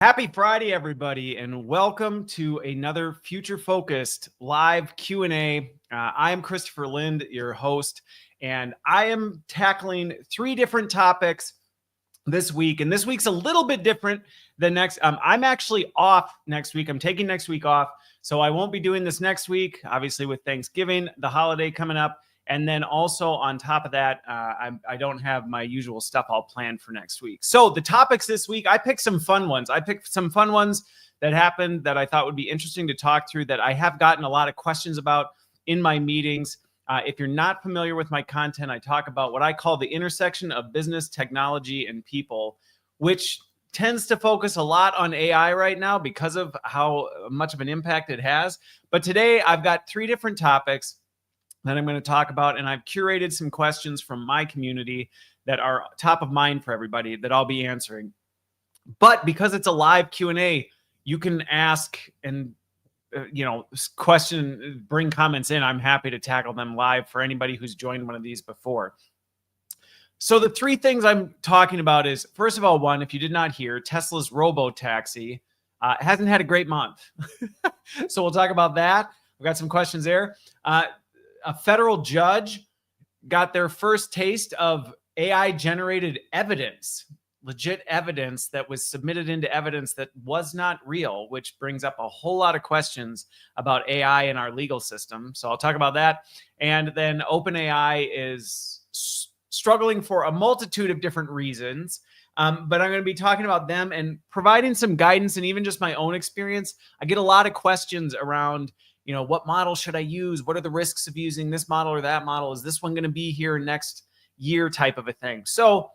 Happy Friday, everybody, and welcome to another future-focused live Q&A. I am Christopher Lind, your host, and I am tackling three different topics this week. And this week's a little bit different than next. I'm actually off next week. I'm taking next week off, so I won't be doing this next week, obviously with Thanksgiving, the holiday coming up. And then also on top of that, I don't have my usual stuff all planned for next week. So the topics this week, I picked some fun ones. That happened that I thought would be interesting to talk through, that I have gotten a lot of questions about in my meetings. If you're not familiar with my content, I talk about what I call the intersection of business, technology, and people, which tends to focus a lot on AI right now because of how much of an impact it has. But today I've got three different topics that I'm going to talk about, and I've curated some questions from my community that are top of mind for everybody that I'll be answering. But because it's a live Q&A, you can ask and bring comments in. I'm happy to tackle them live for anybody who's joined one of these before. So the three things I'm talking about is, first of all, one, if you did not hear, Tesla's Robotaxi hasn't had a great month. So we'll talk about that. We've got some questions there. A federal judge got their first taste of AI-generated evidence, legit evidence that was submitted into evidence that was not real, which brings up a whole lot of questions about AI in our legal system. So I'll talk about that. And then OpenAI is struggling for a multitude of different reasons. But I'm going to be talking about them and providing some guidance, and even just my own experience. I get a lot of questions around, what model should I use? What are the risks of using this model or that model? Is this one going to be here next year, type of a thing? So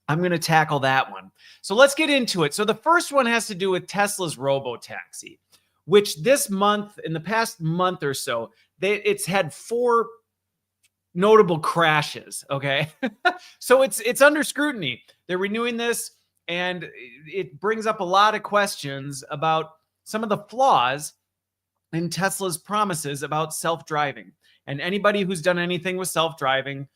I'm going to tackle that one. So let's get into it. So the first one has to do with Tesla's Robotaxi, which this month, in the past month or so, it's had 4 notable crashes. Okay. So it's under scrutiny. They're renewing this, and it brings up a lot of questions about some of the flaws in Tesla's promises about self-driving. And anybody who's done anything with self-driving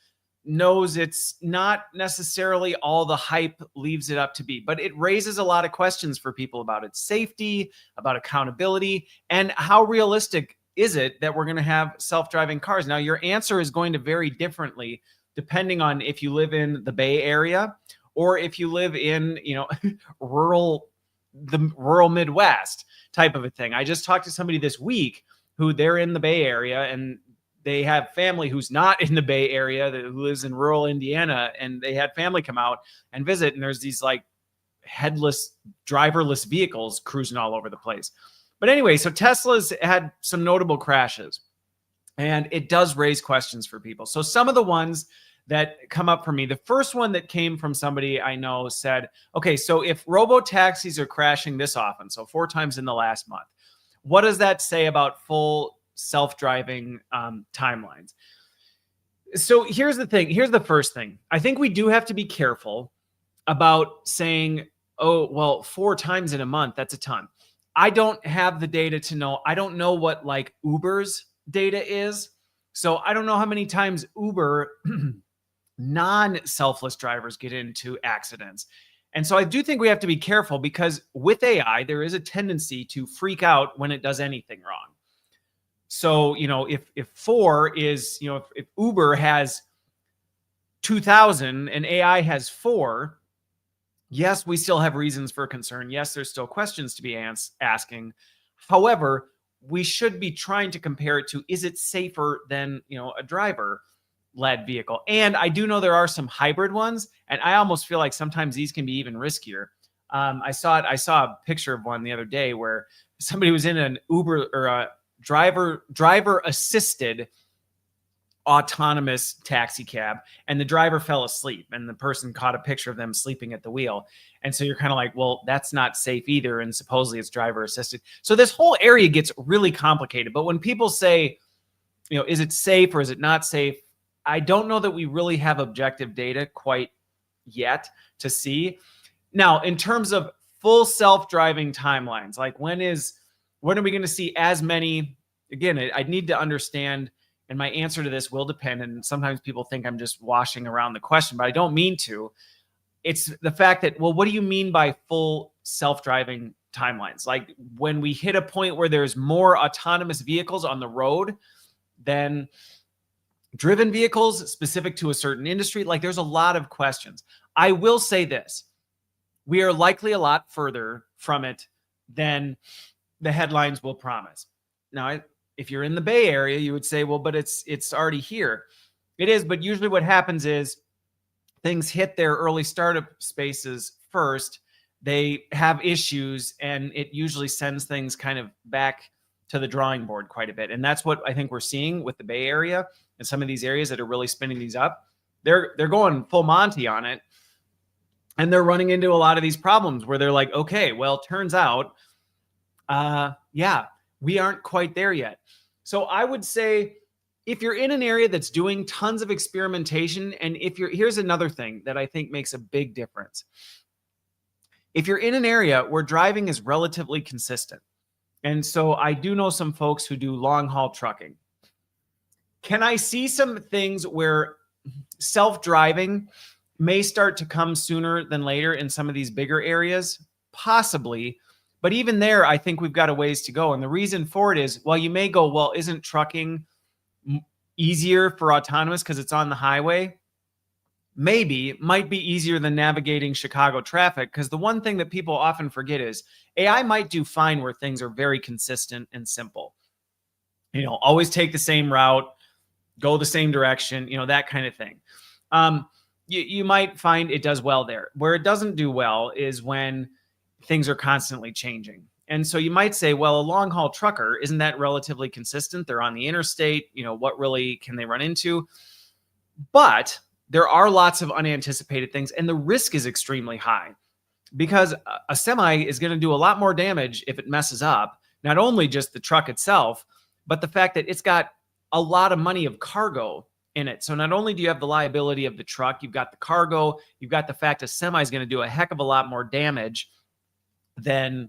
knows it's not necessarily all the hype leaves it up to be, but it raises a lot of questions for people about its safety, about accountability, and how realistic is it that we're going to have self-driving cars. Now, your answer is going to vary differently depending on if you live in the Bay Area or if you live in, the rural Midwest type of a thing. I just talked to somebody this week who they're in the Bay Area, and they have family who's not in the Bay Area, who lives in rural Indiana, and they had family come out and visit, and there's these like headless, driverless vehicles cruising all over the place. But anyway, so Tesla's had some notable crashes, and it does raise questions for people. So some of the ones that come up for me, the first one that came from somebody I know said, okay, so if robo-taxis are crashing this often, so 4 times in the last month, what does that say about full self-driving timelines? So here's the thing. Here's the first thing. I think we do have to be careful about saying, oh, well, 4 times in a month, that's a ton. I don't have the data to know. I don't know what like Uber's data is. So I don't know how many times Uber non-selfless drivers get into accidents. And so I do think we have to be careful, because with AI, there is a tendency to freak out when it does anything wrong. So, if 4 is, if Uber has 2,000 and AI has 4, yes, we still have reasons for concern. Yes, there's still questions to be asking. However, we should be trying to compare it to, is it safer than, a driver-led vehicle? And I do know there are some hybrid ones, and I almost feel like sometimes these can be even riskier. I saw a picture of one the other day where somebody was in an Uber or a driver assisted autonomous taxi cab, and the driver fell asleep, and the person caught a picture of them sleeping at the wheel. And so you're kind of like, well, that's not safe either, and supposedly it's driver assisted. So this whole area gets really complicated. But when people say, is it safe or is it not safe, I don't know that we really have objective data quite yet to see. Now, in terms of full self-driving timelines, like when are we going to see as many? Again, I need to understand, and my answer to this will depend. And sometimes people think I'm just washing around the question, but I don't mean to. it's the fact that, well, what do you mean by full self-driving timelines? Like when we hit a point where there's more autonomous vehicles on the road than driven vehicles specific to a certain industry, like there's a lot of questions. I will say this, we are likely a lot further from it than the headlines will promise. Now, if you're in the Bay Area, you would say, well, but it's already here. It is, but usually what happens is things hit their early startup spaces first. They have issues, and it usually sends things kind of back to the drawing board quite a bit. And that's what I think we're seeing with the Bay Area and some of these areas that are really spinning these up. They're going full Monty on it. And they're running into a lot of these problems where they're like, okay, well, turns out, yeah, we aren't quite there yet. So I would say if you're in an area that's doing tons of experimentation, and here's another thing that I think makes a big difference. If you're in an area where driving is relatively consistent, and so I do know some folks who do long haul trucking, can I see some things where self-driving may start to come sooner than later in some of these bigger areas? Possibly. But even there, I think we've got a ways to go. And the reason for it is, well, you may go, well, isn't trucking easier for autonomous because it's on the highway? Maybe. Might be easier than navigating Chicago traffic, because the one thing that people often forget is AI might do fine where things are very consistent and simple. Always take the same route, go the same direction, that kind of thing. You might find it does well there. Where it doesn't do well is when things are constantly changing. And so you might say, well, a long haul trucker, isn't that relatively consistent? They're on the interstate. What really can they run into? But there are lots of unanticipated things, and the risk is extremely high because a semi is going to do a lot more damage if it messes up, not only just the truck itself, but the fact that it's got a lot of money of cargo in it. So not only do you have the liability of the truck, you've got the cargo, you've got the fact a semi is going to do a heck of a lot more damage than,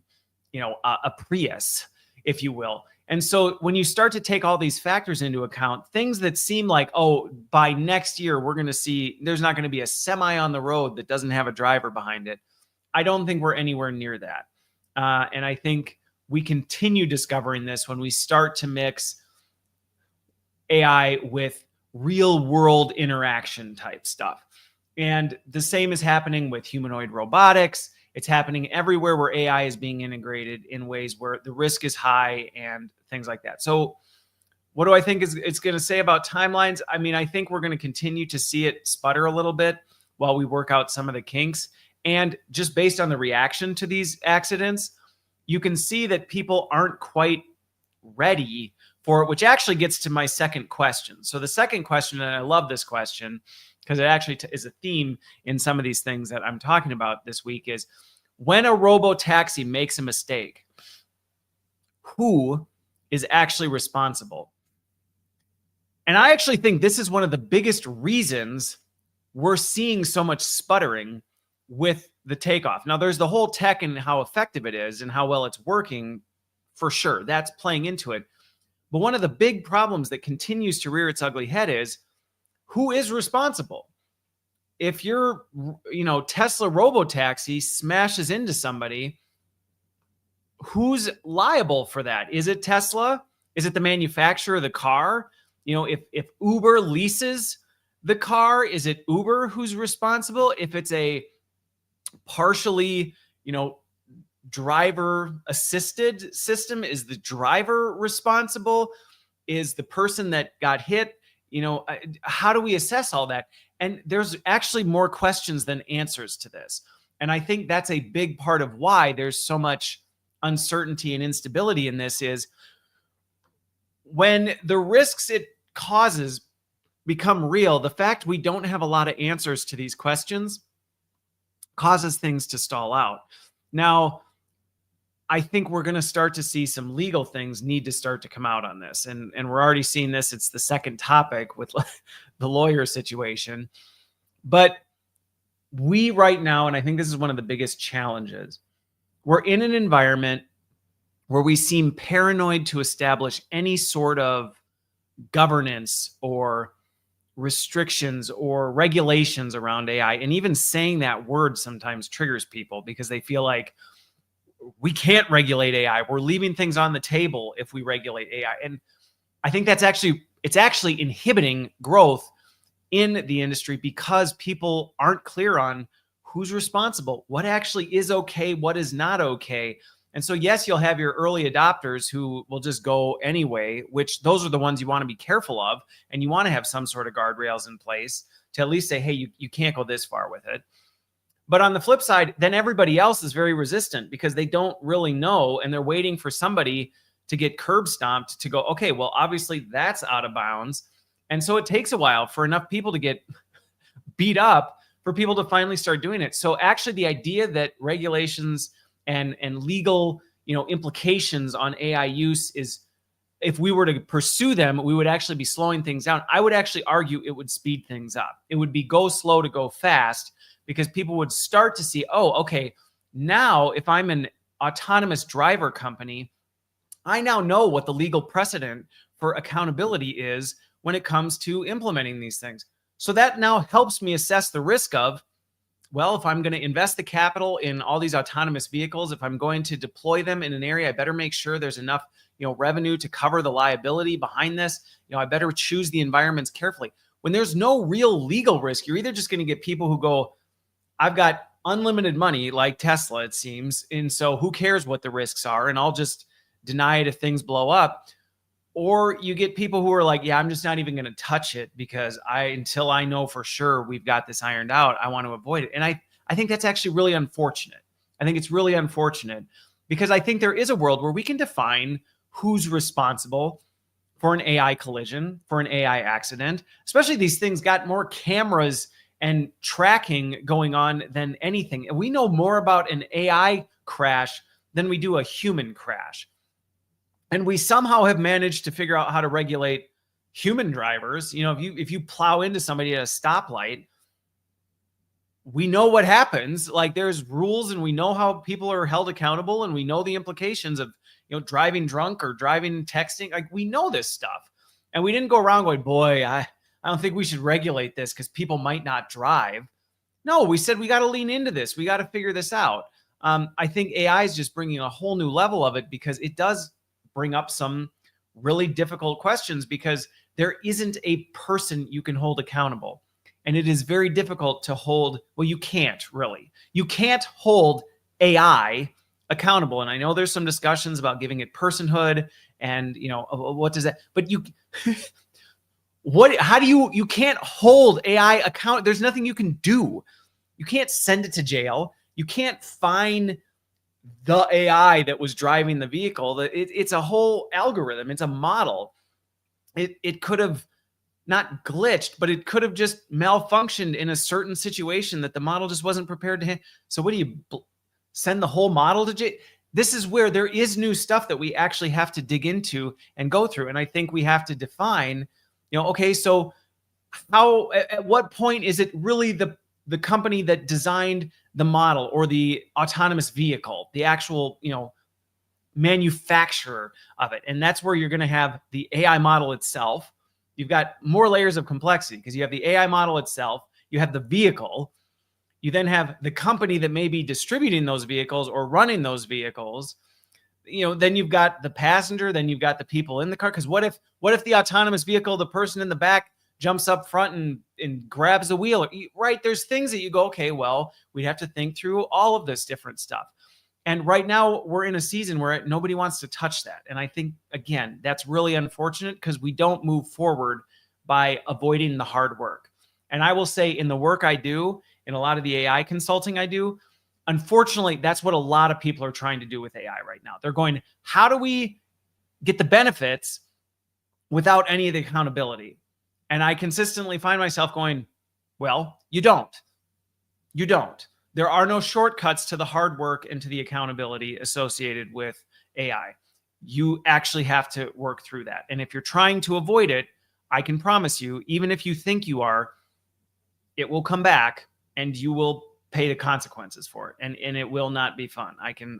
a Prius, if you will. And so when you start to take all these factors into account, things that seem like, oh, by next year, we're going to see there's not going to be a semi on the road that doesn't have a driver behind it. I don't think we're anywhere near that. And I think we continue discovering this when we start to mix AI with real world interaction type stuff. And the same is happening with humanoid robotics. It's happening everywhere where AI is being integrated in ways where the risk is high and things like that. So what do I think it's going to say about timelines? I mean, I think we're going to continue to see it sputter a little bit while we work out some of the kinks. And just based on the reaction to these accidents, you can see that people aren't quite ready for it, which actually gets to my second question. So the second question, and I love this question because it actually is a theme in some of these things that I'm talking about this week, is when a Robotaxi makes a mistake, who is actually responsible? And I actually think this is one of the biggest reasons we're seeing so much sputtering with the takeoff. Now, there's the whole tech and how effective it is and how well it's working, for sure. That's playing into it. But one of the big problems that continues to rear its ugly head is, who is responsible? If your, Tesla Robotaxi smashes into somebody, who's liable for that? Is it Tesla? Is it the manufacturer of the car? If Uber leases the car, is it Uber who's responsible? If it's a partially, driver assisted system, is the driver responsible? Is the person that got hit, how do we assess all that? And there's actually more questions than answers to this. And I think that's a big part of why there's so much uncertainty and instability in this, is when the risks it causes become real, the fact we don't have a lot of answers to these questions causes things to stall out. Now, I think we're going to start to see some legal things need to start to come out on this. And we're already seeing this. It's the second topic with the lawyer situation. But we right now, and I think this is one of the biggest challenges, we're in an environment where we seem paranoid to establish any sort of governance or restrictions or regulations around AI. And even saying that word sometimes triggers people because they feel like we can't regulate AI. We're leaving things on the table if we regulate AI. And I think it's actually inhibiting growth in the industry because people aren't clear on who's responsible, what actually is okay, what is not okay. And so, yes, you'll have your early adopters who will just go anyway, which those are the ones you want to be careful of. And you want to have some sort of guardrails in place to at least say, hey, you can't go this far with it. But on the flip side, then everybody else is very resistant because they don't really know. And they're waiting for somebody to get curb stomped to go, okay, well, obviously that's out of bounds. And so it takes a while for enough people to get beat up for people to finally start doing it. So actually the idea that regulations and legal, implications on AI use is, if we were to pursue them, we would actually be slowing things down. I would actually argue it would speed things up. It would be go slow to go fast because people would start to see, oh, okay, now if I'm an autonomous driver company, I now know what the legal precedent for accountability is when it comes to implementing these things. So that now helps me assess the risk of, well, if I'm going to invest the capital in all these autonomous vehicles, if I'm going to deploy them in an area, I better make sure there's enough, revenue to cover the liability behind this. I better choose the environments carefully. When there's no real legal risk, you're either just going to get people who go, I've got unlimited money like Tesla, it seems. And so who cares what the risks are? And I'll just deny it if things blow up. Or you get people who are like, yeah, I'm just not even going to touch it because until I know for sure we've got this ironed out, I want to avoid it. And I think that's actually really unfortunate. I think it's really unfortunate because I think there is a world where we can define who's responsible for an AI collision, for an AI accident. Especially these things got more cameras and tracking going on than anything. And we know more about an AI crash than we do a human crash. And we somehow have managed to figure out how to regulate human drivers. If you plow into somebody at a stoplight, we know what happens. Like there's rules and we know how people are held accountable and we know the implications of, driving drunk or driving texting. Like we know this stuff. And we didn't go around going, boy, I don't think we should regulate this because people might not drive. No, we said we got to lean into this. We got to figure this out. I think AI is just bringing a whole new level of it because it does bring up some really difficult questions because there isn't a person you can hold accountable. And it is very difficult to hold, well, you can't really. You can't hold AI accountable. And I know there's some discussions about giving it personhood and, what does that, but you can't hold AI account. There's nothing you can do. You can't send it to jail. You can't fine the AI that was driving the vehicle. It's a whole algorithm. It's a model. It could have not glitched, but it could have just malfunctioned in a certain situation that the model just wasn't prepared to handle. So what do you send the whole model to jail? This is where there is new stuff that we actually have to dig into and go through. And I think we have to define, okay, so at what point is it really the company that designed the model or the autonomous vehicle, the actual, manufacturer of it? And that's where you're going to have the AI model itself. You've got more layers of complexity because you have the AI model itself, you have the vehicle, you then have the company that may be distributing those vehicles or running those vehicles. Then you've got the passenger, then you've got the people in the car. Because what if the autonomous vehicle, the person in the back jumps up front and grabs the wheel, right? There's things that you go, okay, well, we have to think through all of this different stuff. And right now we're in a season where nobody wants to touch that. And I think, again, that's really unfortunate because we don't move forward by avoiding the hard work. And I will say in the work I do, in a lot of the AI consulting I do, unfortunately, that's what a lot of people are trying to do with AI right now. They're going, how do we get the benefits without any of the accountability? And I consistently find myself going, well, you don't. You don't. There are no shortcuts to the hard work and to the accountability associated with AI. You actually have to work through that. And if you're trying to avoid it, I can promise you, even if you think you are, it will come back and you will pay the consequences for it. And it will not be fun. I can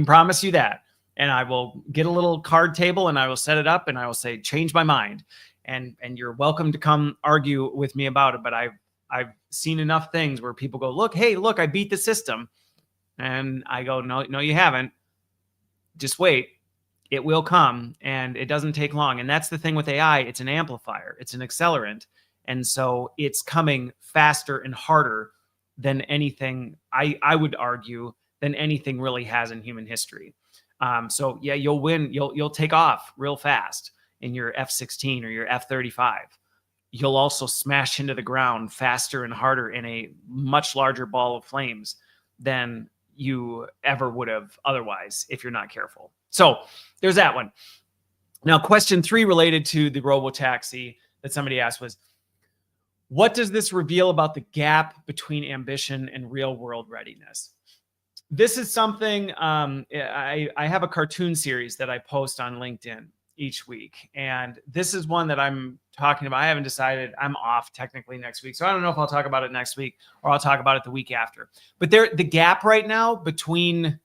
promise you that. And I will get a little card table and I will set it up and I will say, change my mind. and you're welcome to come argue with me about it. But I've seen enough things where people go, look, hey, look, I beat the system. And I go, no, you haven't. Just wait. It will come, and it doesn't take long. And that's the thing with AI. It's an amplifier. It's an accelerant. And so it's coming faster and harder than anything, I would argue, than anything really has in human history. So yeah, you'll win. You'll take off real fast in your F-16 or your F-35. You'll also smash into the ground faster and harder in a much larger ball of flames than you ever would have otherwise if you're not careful. So there's that one. Now, question 3 related to the Robotaxi that somebody asked was, what does this reveal about the gap between ambition and real world readiness? This is something, I have a cartoon series that I post on LinkedIn each week. And this is one that I'm talking about. I haven't decided. I'm off technically next week. So I don't know if I'll talk about it next week or I'll talk about it the week after. But the gap right now between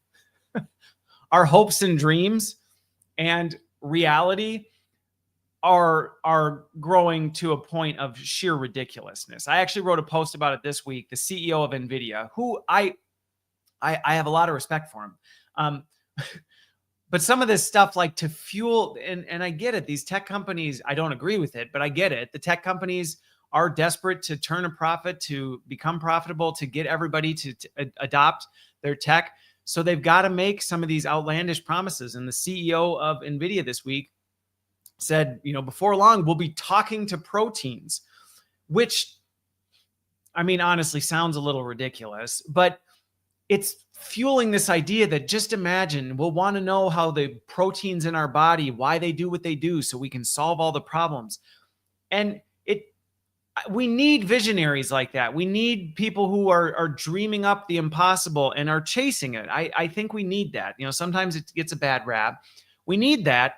our hopes and dreams and reality are growing to a point of sheer ridiculousness. I actually wrote a post about it this week. The CEO of NVIDIA, who I have a lot of respect for him. But some of this stuff, like to fuel, and I get it, these tech companies, I don't agree with it, but I get it. The tech companies are desperate to turn a profit, to become profitable, to get everybody to adopt their tech. So they've got to make some of these outlandish promises. And the CEO of NVIDIA this week said, before long, we'll be talking to proteins, which, I mean, honestly sounds a little ridiculous, but it's fueling this idea that just imagine we'll want to know how the proteins in our body, why they do what they do, so we can solve all the problems. And we need visionaries like that. We need people who are dreaming up the impossible and are chasing it. I think we need that. Sometimes it gets a bad rap. We need that,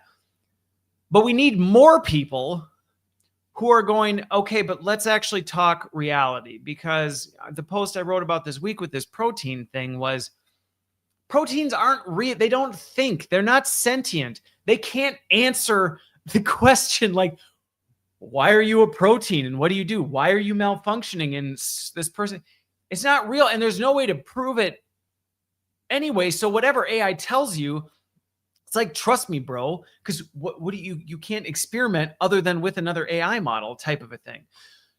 but we need more people who are going, okay, but let's actually talk reality, because the post I wrote about this week with this protein thing was, proteins aren't real. They don't think. They're not sentient. They can't answer the question like, why are you a protein and what do you do? Why are you malfunctioning? And this person, it's not real. And there's no way to prove it anyway. So whatever AI tells you, it's like, trust me, bro, because what do you can't experiment other than with another AI model type of a thing.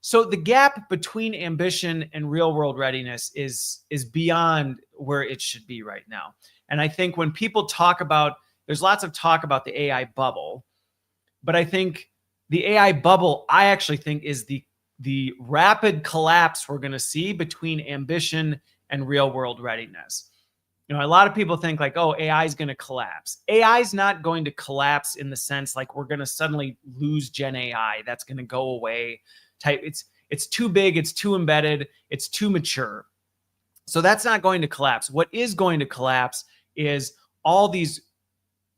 So the gap between ambition and real world readiness is beyond where it should be right now. And I think when people talk about, there's lots of talk about the AI bubble, but I think the AI bubble, I actually think, is the rapid collapse we're going to see between ambition and real world readiness. A lot of people think like, oh, AI is going to collapse. AI is not going to collapse in the sense like we're going to suddenly lose Gen AI. That's going to go away. It's too big. It's too embedded. It's too mature. So that's not going to collapse. What is going to collapse is all these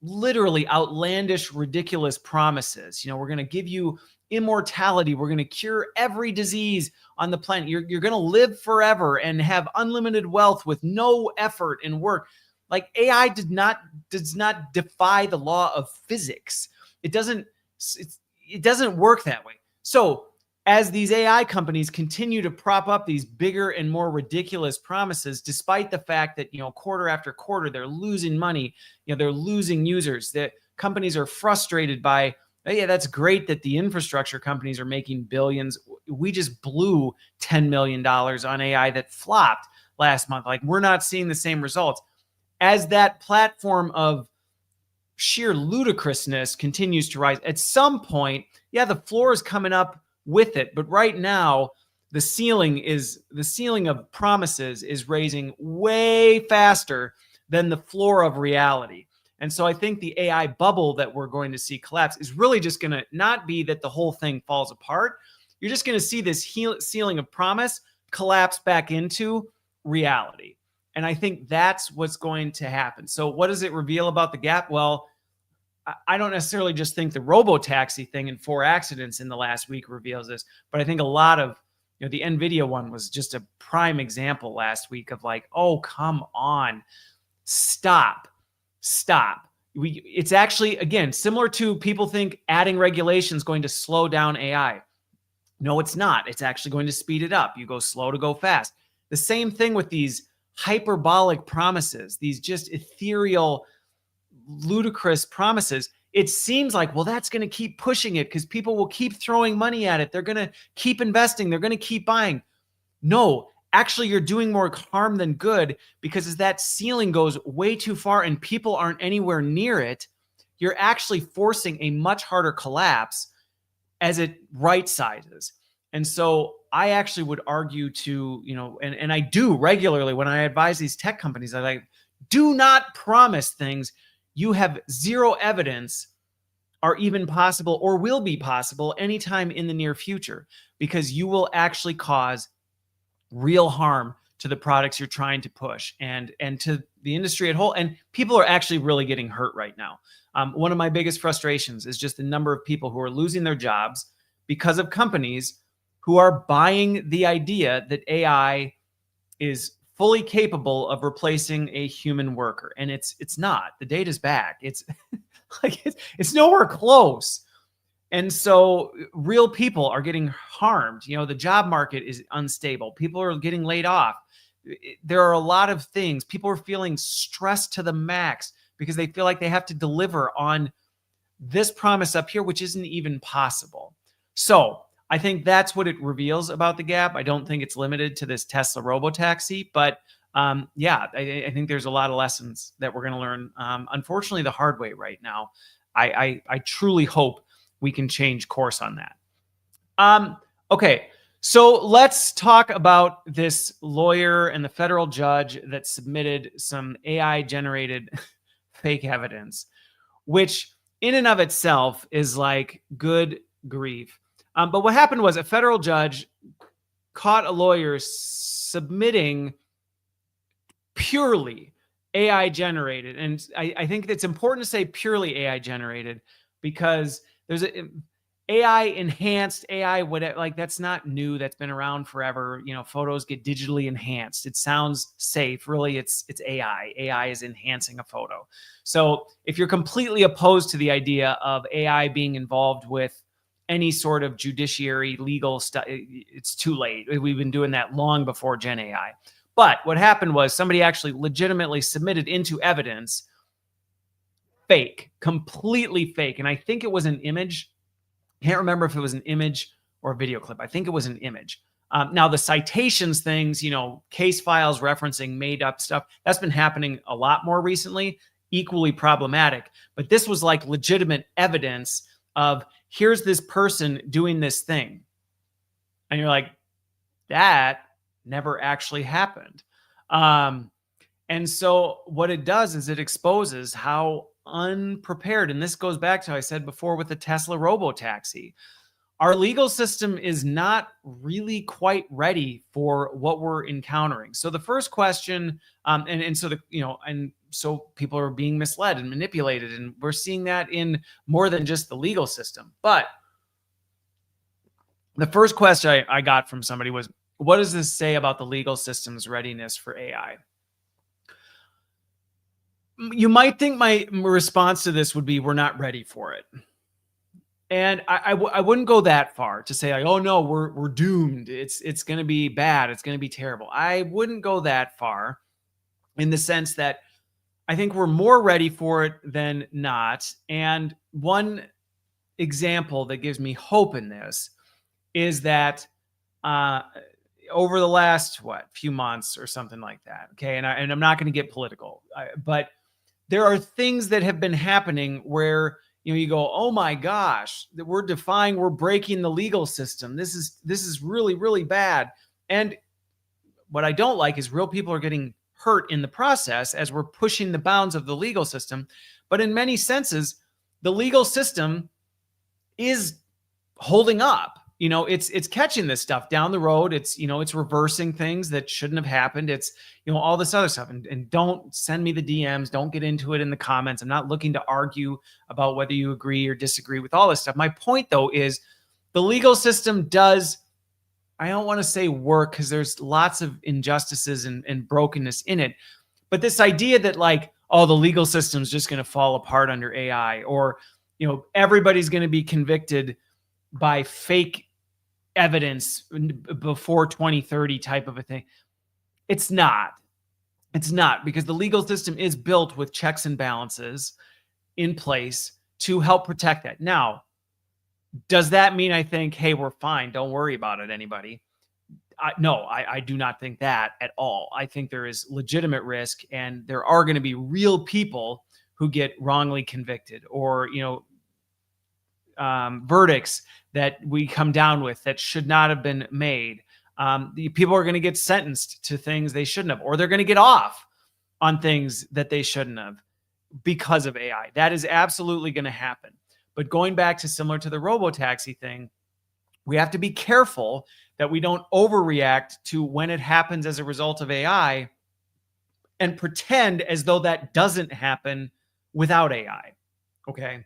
literally outlandish, ridiculous promises. We're going to give you immortality. We're going to cure every disease on the planet. You're going to live forever and have unlimited wealth with no effort and work. Like AI does not defy the law of physics. It doesn't work that way. So as these AI companies continue to prop up these bigger and more ridiculous promises, despite the fact that, quarter after quarter, they're losing money, they're losing users, that companies are frustrated by, yeah, that's great that the infrastructure companies are making billions. We just blew $10 million on AI that flopped last month. Like, we're not seeing the same results. As that platform of sheer ludicrousness continues to rise, at some point, yeah, the floor is coming up with it. But right now, the ceiling of promises is raising way faster than the floor of reality. And so I think the AI bubble that we're going to see collapse is really just going to not be that the whole thing falls apart. You're just going to see this ceiling of promise collapse back into reality. And I think that's what's going to happen. So what does it reveal about the gap? Well, I don't necessarily just think the Robotaxi thing and 4 accidents in the last week reveals this, but I think a lot of, the NVIDIA one was just a prime example last week of like, oh, come on, stop. It's actually, again, similar to people think adding regulation is going to slow down AI. No, it's not. It's actually going to speed it up. You go slow to go fast. The same thing with these hyperbolic promises, these just ethereal, ludicrous promises. It seems like, well, that's going to keep pushing it because people will keep throwing money at it. They're going to keep investing. They're going to keep buying. No, actually, you're doing more harm than good, because as that ceiling goes way too far and people aren't anywhere near it, you're actually forcing a much harder collapse as it right sizes. And so I actually would argue to, and I do regularly when I advise these tech companies, I like, do not promise things you have zero evidence are even possible or will be possible anytime in the near future, because you will actually cause real harm to the products you're trying to push and to the industry at whole. And people are actually really getting hurt right now. One of my biggest frustrations is just the number of people who are losing their jobs because of companies who are buying the idea that AI is fully capable of replacing a human worker. And it's not. The data's back. It's like it's nowhere close. And so real people are getting harmed. The job market is unstable. People are getting laid off. There are a lot of things. People are feeling stressed to the max because they feel like they have to deliver on this promise up here, which isn't even possible. So I think that's what it reveals about the gap. I don't think it's limited to this Tesla Robotaxi, but I think there's a lot of lessons that we're going to learn, unfortunately, the hard way right now. I truly hope we can change course on that. Okay, so let's talk about this lawyer and the federal judge that submitted some AI-generated fake evidence, which in and of itself is like, good grief. But what happened was a federal judge caught a lawyer submitting purely AI generated. And I think it's important to say purely AI generated, because there's a AI enhanced AI, whatever, like that's not new. That's been around forever. Photos get digitally enhanced. It sounds safe. Really, it's AI. AI is enhancing a photo. So if you're completely opposed to the idea of AI being involved with any sort of judiciary, legal stuff, it's too late. We've been doing that long before Gen AI. But what happened was somebody actually legitimately submitted into evidence fake, completely fake. And I think it was an image. Can't remember if it was an image or a video clip. I think it was an image. Now the citations things, case files referencing made up stuff, that's been happening a lot more recently, equally problematic. But this was like legitimate evidence of, here's this person doing this thing. And you're like, that never actually happened. And so what it does is it exposes how unprepared, and this goes back to what I said before with the Tesla Robotaxi, our legal system is not really quite ready for what we're encountering. So the first question, so people are being misled and manipulated, and we're seeing that in more than just the legal system. But the first question I got from somebody was, what does this say about the legal system's readiness for AI? You might think my response to this would be, we're not ready for it. And I wouldn't go that far to say, like, oh no, we're doomed. It's going to be bad. It's going to be terrible. I wouldn't go that far, in the sense that I think we're more ready for it than not. And one example that gives me hope in this is that over the last few months or something like that. Okay, and I'm not going to get political, but there are things that have been happening where you go, oh my gosh, that we're breaking the legal system. This is really, really bad. And what I don't like is real people are getting hurt in the process as we're pushing the bounds of the legal system. But in many senses, the legal system is holding up. It's catching this stuff down the road. It's reversing things that shouldn't have happened. It's, all this other stuff. And don't send me the DMs. Don't get into it in the comments. I'm not looking to argue about whether you agree or disagree with all this stuff. My point, though, is the legal system does, I don't want to say work, because there's lots of injustices and brokenness in it. But this idea that, like, oh, the legal system's just going to fall apart under AI, or, everybody's going to be convicted by fake evidence before 2030 type of a thing. It's not. It's not, because the legal system is built with checks and balances in place to help protect that. Now, does that mean I think, hey, we're fine, don't worry about it, anybody? No, I do not think that at all. I think there is legitimate risk, and there are going to be real people who get wrongly convicted, or, verdicts that we come down with that should not have been made. The people are going to get sentenced to things they shouldn't have, or they're going to get off on things that they shouldn't have because of AI. That is absolutely going to happen. But going back to similar to the Robotaxi thing, we have to be careful that we don't overreact to when it happens as a result of AI and pretend as though that doesn't happen without AI. Okay.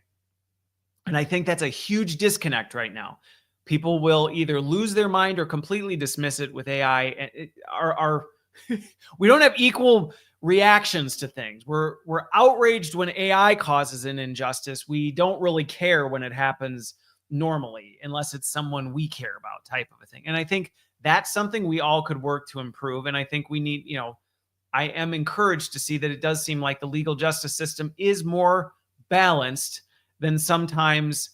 And I think that's a huge disconnect right now. People will either lose their mind or completely dismiss it with AI. And we don't have equal reactions to things. We're outraged when AI causes an injustice. We don't really care when it happens normally, unless it's someone we care about, type of a thing. And I think that's something we all could work to improve. And I think we need, I am encouraged to see that it does seem like the legal justice system is more balanced than sometimes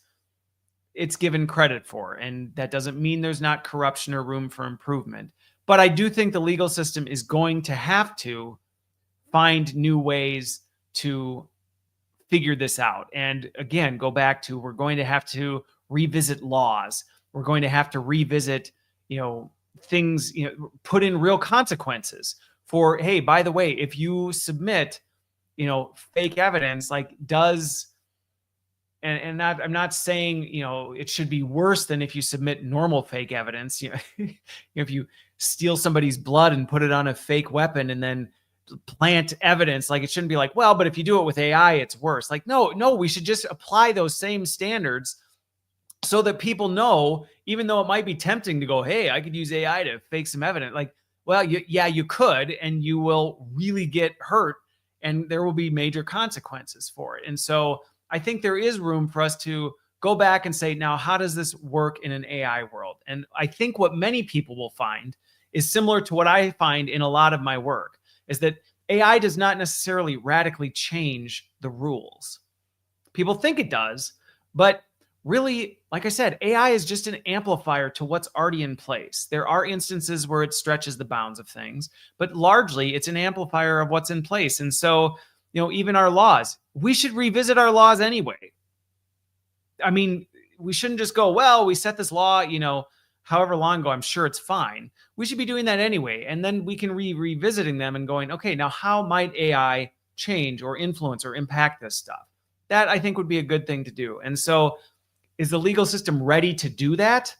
it's given credit for. And that doesn't mean there's not corruption or room for improvement. But I do think the legal system is going to have to find new ways to figure this out. And again, go back to, we're going to have to revisit laws. We're going to have to revisit, things, put in real consequences for, hey, by the way, if you submit, fake evidence, like I'm not saying, it should be worse than if you submit normal fake evidence. If you steal somebody's blood and put it on a fake weapon and then plant evidence, like, it shouldn't be like, well, but if you do it with AI, it's worse. Like, no, we should just apply those same standards so that people know, even though it might be tempting to go, hey, I could use AI to fake some evidence. Like, well, you could, and you will really get hurt, and there will be major consequences for it. And so I think there is room for us to go back and say, now, how does this work in an AI world? And I think what many people will find is similar to what I find in a lot of my work, is that AI does not necessarily radically change the rules. People think it does, but really, like I said, AI is just an amplifier to what's already in place. There are instances where it stretches the bounds of things, but largely it's an amplifier of what's in place. And so, even our laws, we should revisit our laws anyway. I mean, we shouldn't just go, well, we set this law, however long ago, I'm sure it's fine. We should be doing that anyway. And then we can revisiting them and going, okay, now how might AI change or influence or impact this stuff? That, I think, would be a good thing to do. And so, is the legal system ready to do that?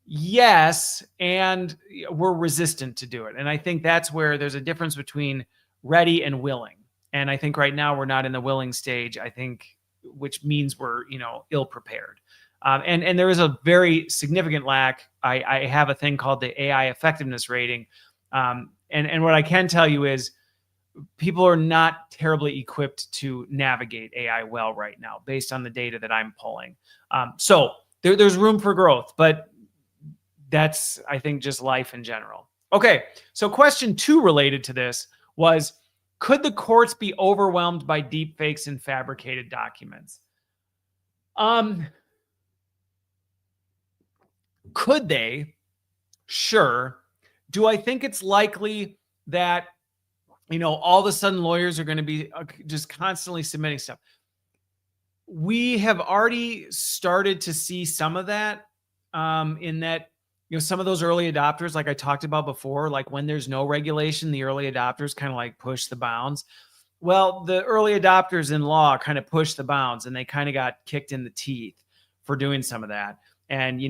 Yes, and we're resistant to do it. And I think that's where there's a difference between ready and willing. And I think right now we're not in the willing stage, I think, which means we're, ill prepared. And there is a very significant lack. I have a thing called the AI effectiveness rating. And what I can tell you is people are not terribly equipped to navigate AI well right now, based on the data that I'm pulling. So there's room for growth, but that's, I think, just life in general. Okay, so question 2 related to this was, could the courts be overwhelmed by deep fakes and fabricated documents? Could they? Sure. Do I think it's likely that, all of a sudden lawyers are going to be just constantly submitting stuff? We have already started to see some of that, in that, some of those early adopters, like I talked about before, like when there's no regulation, the early adopters kind of like push the bounds. Well, the early adopters in law kind of push the bounds, and they kind of got kicked in the teeth for doing some of that. And,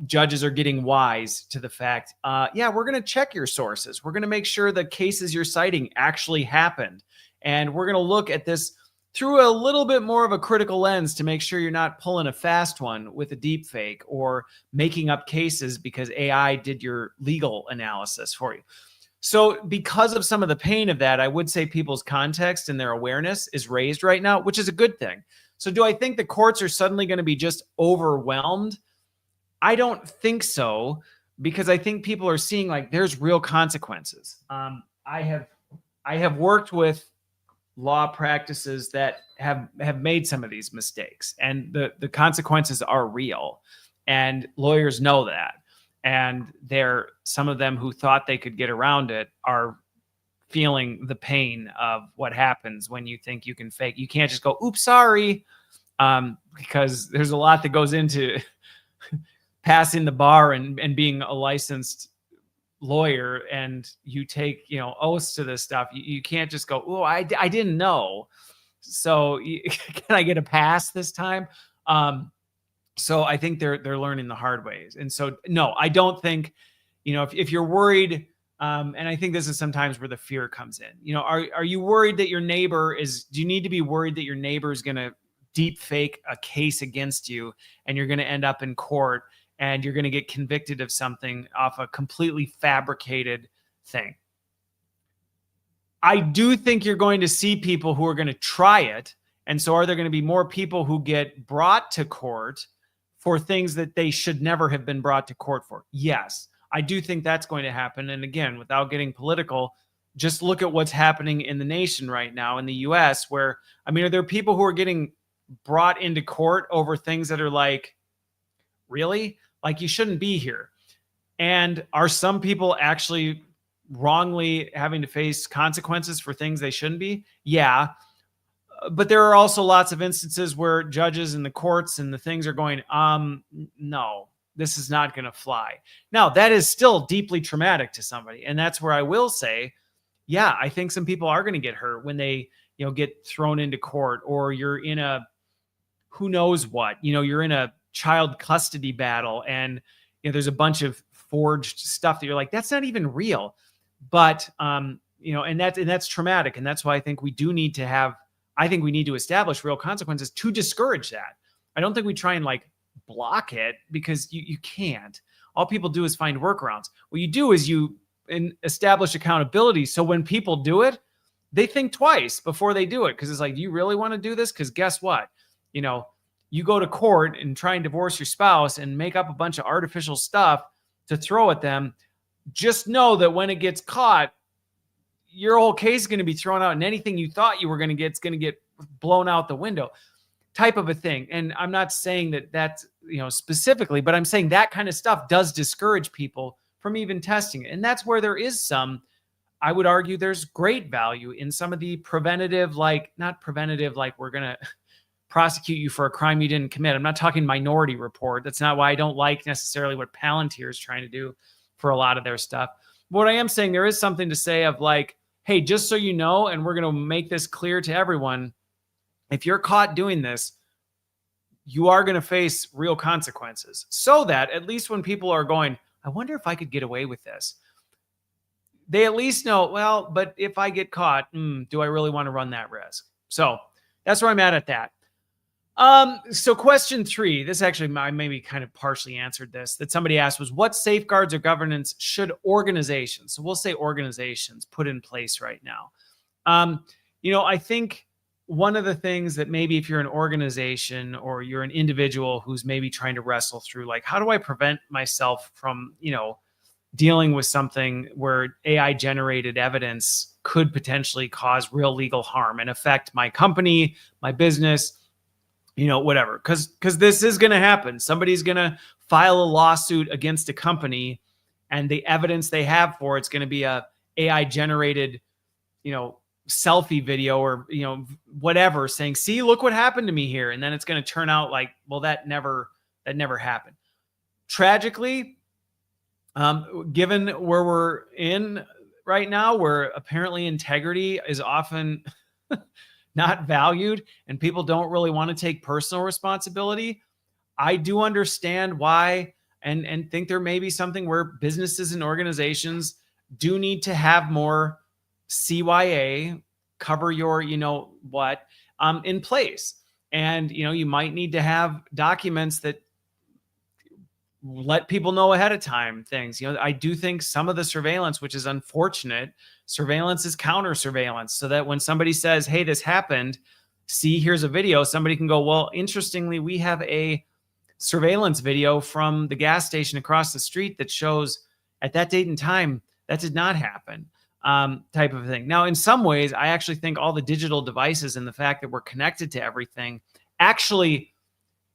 judges are getting wise to the fact, yeah, we're going to check your sources. We're going to make sure the cases you're citing actually happened. And we're going to look at this through a little bit more of a critical lens to make sure you're not pulling a fast one with a deep fake or making up cases because AI did your legal analysis for you. So because of some of the pain of that, I would say people's context and their awareness is raised right now, which is a good thing. So do I think the courts are suddenly going to be just overwhelmed? I don't think so, because I think people are seeing like there's real consequences. I have worked with law practices that have made some of these mistakes, and the consequences are real, and lawyers know that. And some of them who thought they could get around it are feeling the pain of what happens when you think you can fake. You can't just go, oops, sorry, because there's a lot that goes into passing the bar and being a licensed lawyer, and you take oaths to this stuff. You can't just go, oh, I didn't know, so can I get a pass this time? So I think they're learning the hard ways. And so no, I don't think, if you're worried, and I think this is sometimes where the fear comes in. Are you worried that your neighbor do you need to be worried that your neighbor is going to deep fake a case against you, and you're going to end up in court, and you're going to get convicted of something off a completely fabricated thing? I do think you're going to see people who are going to try it. And so are there going to be more people who get brought to court for things that they should never have been brought to court for? Yes, I do think that's going to happen. And again, without getting political, just look at what's happening in the nation right now in the US, where, are there people who are getting brought into court over things that are like, really? Like, you shouldn't be here. And are some people actually wrongly having to face consequences for things they shouldn't be? Yeah. But there are also lots of instances where judges and the courts and the things are going, no, this is not going to fly. Now, that is still deeply traumatic to somebody. And that's where I will say, yeah, I think some people are going to get hurt when they, get thrown into court, or you're in a, who knows what, you're in a child custody battle, and there's a bunch of forged stuff that you're like, that's not even real. But and that's traumatic. And that's why I think we need to establish real consequences to discourage that. I don't think we try and like block it, because you can't. All people do is find workarounds. What you do is you establish accountability, so when people do it, they think twice before they do it, because it's like, do you really want to do this? Because guess what? You go to court and try and divorce your spouse and make up a bunch of artificial stuff to throw at them. Just know that when it gets caught, your whole case is going to be thrown out, and anything you thought you were going to get is going to get blown out the window, type of a thing. And I'm not saying that that's, specifically, but I'm saying that kind of stuff does discourage people from even testing it. And that's where there is I would argue there's great value in some of the preventative, not preventative, like we're going to prosecute you for a crime you didn't commit. I'm not talking Minority Report. That's not why I don't like necessarily what Palantir is trying to do for a lot of their stuff. But what I am saying, there is something to say of like, hey, just so you know, and we're going to make this clear to everyone, if you're caught doing this, you are going to face real consequences, so that at least when people are going, I wonder if I could get away with this, they at least know, well, but if I get caught, do I really want to run that risk? So that's where I'm at that. So question 3, this actually, I maybe kind of partially answered this, that somebody asked, was what safeguards or governance should organizations, so we'll say organizations, put in place right now? I think one of the things that maybe if you're an organization or you're an individual who's maybe trying to wrestle through, like, how do I prevent myself from, dealing with something where AI generated evidence could potentially cause real legal harm and affect my company, my business, whatever. Because this is going to happen. Somebody's going to file a lawsuit against a company, and the evidence they have for it's going to be a AI generated, selfie video or, whatever, saying, see, look what happened to me here. And then it's going to turn out like, well, that never happened. Tragically, given where we're in right now, where apparently integrity is often not valued and people don't really want to take personal responsibility, I do understand why, and think there may be something where businesses and organizations do need to have more CYA, cover your, in place. And, you might need to have documents that let people know ahead of time things. I do think some of the surveillance, which is unfortunate, surveillance is counter surveillance, so that when somebody says, hey, this happened, see, here's a video, somebody can go, well, interestingly, we have a surveillance video from the gas station across the street that shows at that date and time that did not happen, type of thing. Now, in some ways, I actually think all the digital devices and the fact that we're connected to everything actually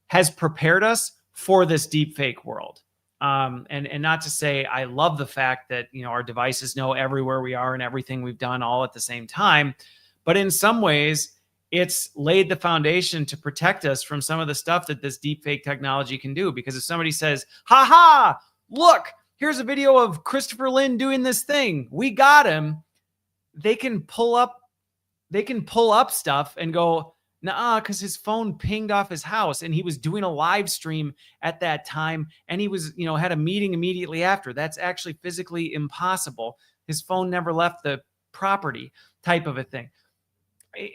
has prepared us for this deep fake world. And not to say I love the fact that, our devices know everywhere we are and everything we've done all at the same time. But in some ways, it's laid the foundation to protect us from some of the stuff that this deep fake technology can do. Because if somebody says, ha ha, look, here's a video of Christopher Lynn doing this thing, we got him, they can pull up stuff and go, nah, because his phone pinged off his house and he was doing a live stream at that time and he was, had a meeting immediately after. That's actually physically impossible. His phone never left the property, type of a thing.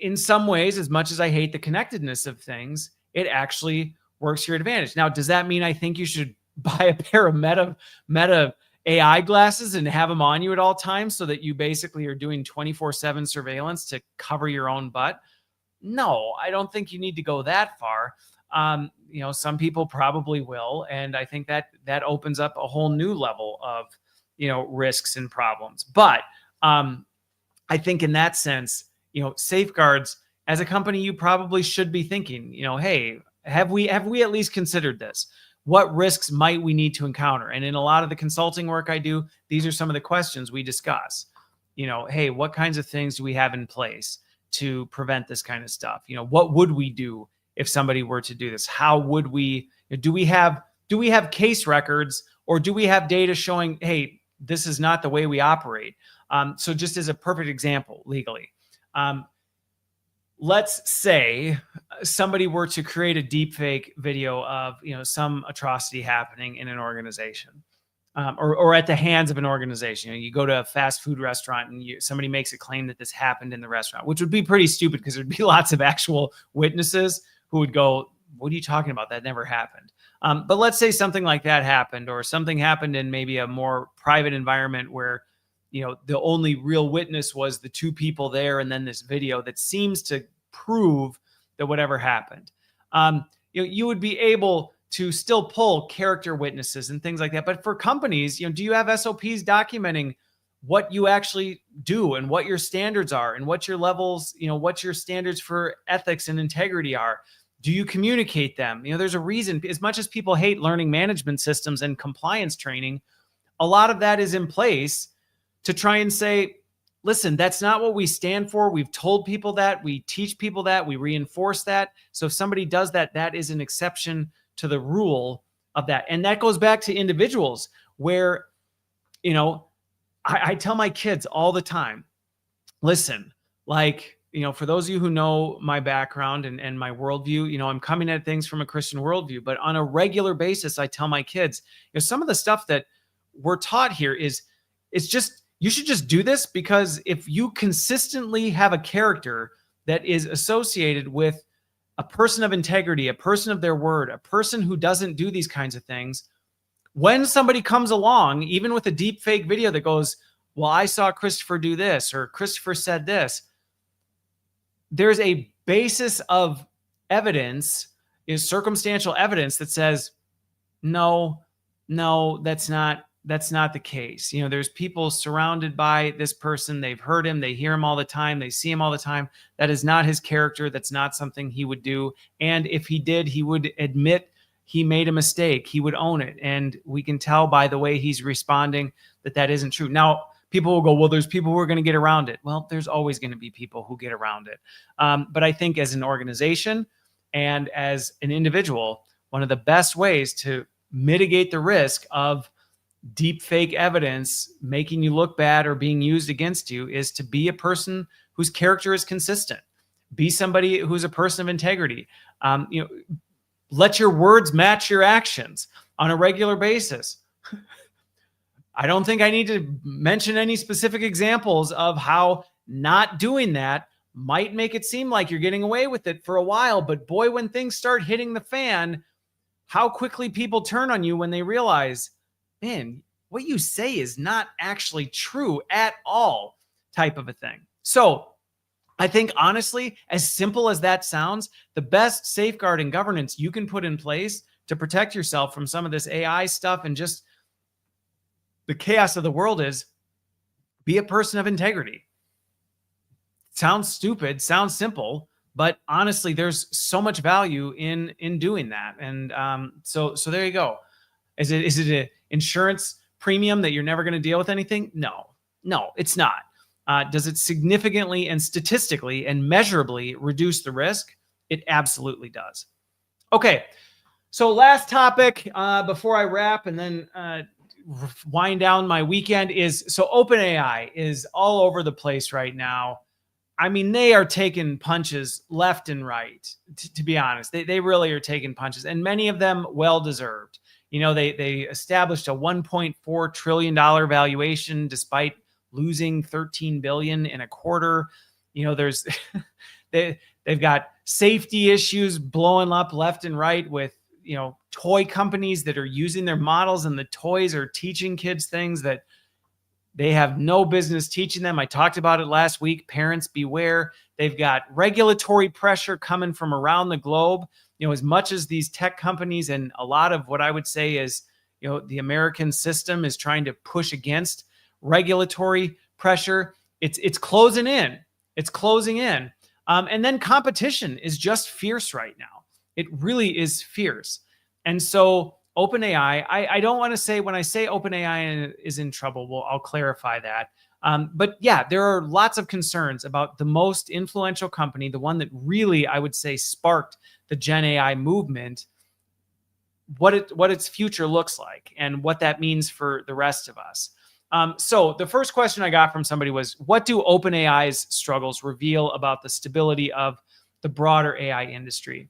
In some ways, as much as I hate the connectedness of things, it actually works to your advantage. Now, does that mean I think you should buy a pair of Meta AI glasses and have them on you at all times so that you basically are doing 24/7 surveillance to cover your own butt? No, I don't think you need to go that far. Some people probably will. And I think that opens up a whole new level of, risks and problems. But I think in that sense, safeguards, as a company, you probably should be thinking, hey, have we at least considered this? What risks might we need to encounter? And in a lot of the consulting work I do, these are some of the questions we discuss. Hey, what kinds of things do we have in place to prevent this kind of stuff? What would we do if somebody were to do this? How would we, do we have case records, or do we have data showing, hey, this is not the way we operate? So just as a perfect example, legally, let's say somebody were to create a deep fake video of, some atrocity happening in an organization, or at the hands of an organization. You go to a fast food restaurant and somebody makes a claim that this happened in the restaurant, which would be pretty stupid because there'd be lots of actual witnesses who would go, what are you talking about? That never happened. But let's say something like that happened, or something happened in maybe a more private environment where, the only real witness was the two people there, and then this video that seems to prove that whatever happened. You would be able to still pull character witnesses and things like that. But for companies, do you have SOPs documenting what you actually do and what your standards are and what your levels, what your standards for ethics and integrity are? Do you communicate them? There's a reason, as much as people hate learning management systems and compliance training, a lot of that is in place to try and say, listen, that's not what we stand for. We've told people that, we teach people that, we reinforce that. So if somebody does that, that is an exception to the rule of that. And that goes back to individuals where, I tell my kids all the time, listen, for those of you who know my background and my worldview, I'm coming at things from a Christian worldview, but on a regular basis, I tell my kids, some of the stuff that we're taught here it's just, you should just do this, because if you consistently have a character that is associated with a person of integrity, a person of their word, a person who doesn't do these kinds of things, when somebody comes along, even with a deep fake video that goes, well, I saw Christopher do this, or Christopher said this, there's a basis of evidence, is circumstantial evidence that says, no, that's not the case. There's people surrounded by this person. They've heard him. They hear him all the time. They see him all the time. That is not his character. That's not something he would do. And if he did, he would admit he made a mistake. He would own it. And we can tell by the way he's responding that isn't true. Now, people will go, well, there's people who are going to get around it. Well, there's always going to be people who get around it. But I think as an organization and as an individual, one of the best ways to mitigate the risk of deep fake evidence making you look bad or being used against you is to be a person whose character is consistent. Be somebody who's a person of integrity. Let your words match your actions on a regular basis. I don't think I need to mention any specific examples of how not doing that might make it seem like you're getting away with it for a while. But boy, when things start hitting the fan, how quickly people turn on you when they realize, man, what you say is not actually true at all, type of a thing. So I think, honestly, as simple as that sounds, the best safeguard and governance you can put in place to protect yourself from some of this AI stuff and just the chaos of the world is be a person of integrity. Sounds stupid, sounds simple, but honestly, there's so much value in doing that. And so there you go. Is it an insurance premium that you're never going to deal with anything? No, it's not. Does it significantly and statistically and measurably reduce the risk? It absolutely does. Okay, so last topic before I wrap and then wind down my weekend is, so OpenAI is all over the place right now. I mean, they are taking punches left and right, to be honest. They really are taking punches, and many of them well-deserved. You know, they established a $1.4 trillion valuation despite losing 13 billion in a quarter. You know, there's they've got safety issues blowing up left and right with, you know, toy companies that are using their models, and the toys are teaching kids things that they have no business teaching them. I talked about it last week. Parents beware. They've got regulatory pressure coming from around the globe. You know, as much as these tech companies and a lot of what I would say is, you know, the American system is trying to push against regulatory pressure, it's closing in. It's closing in. And then competition is just fierce right now. It really is fierce. And so OpenAI, I don't want to say, when I say OpenAI is in trouble, well, I'll clarify that. But yeah, there are lots of concerns about the most influential company, the one that really, I would say, sparked the Gen AI movement, what its future looks like and what that means for the rest of us. So the first question I got from somebody was, what do OpenAI's struggles reveal about the stability of the broader AI industry?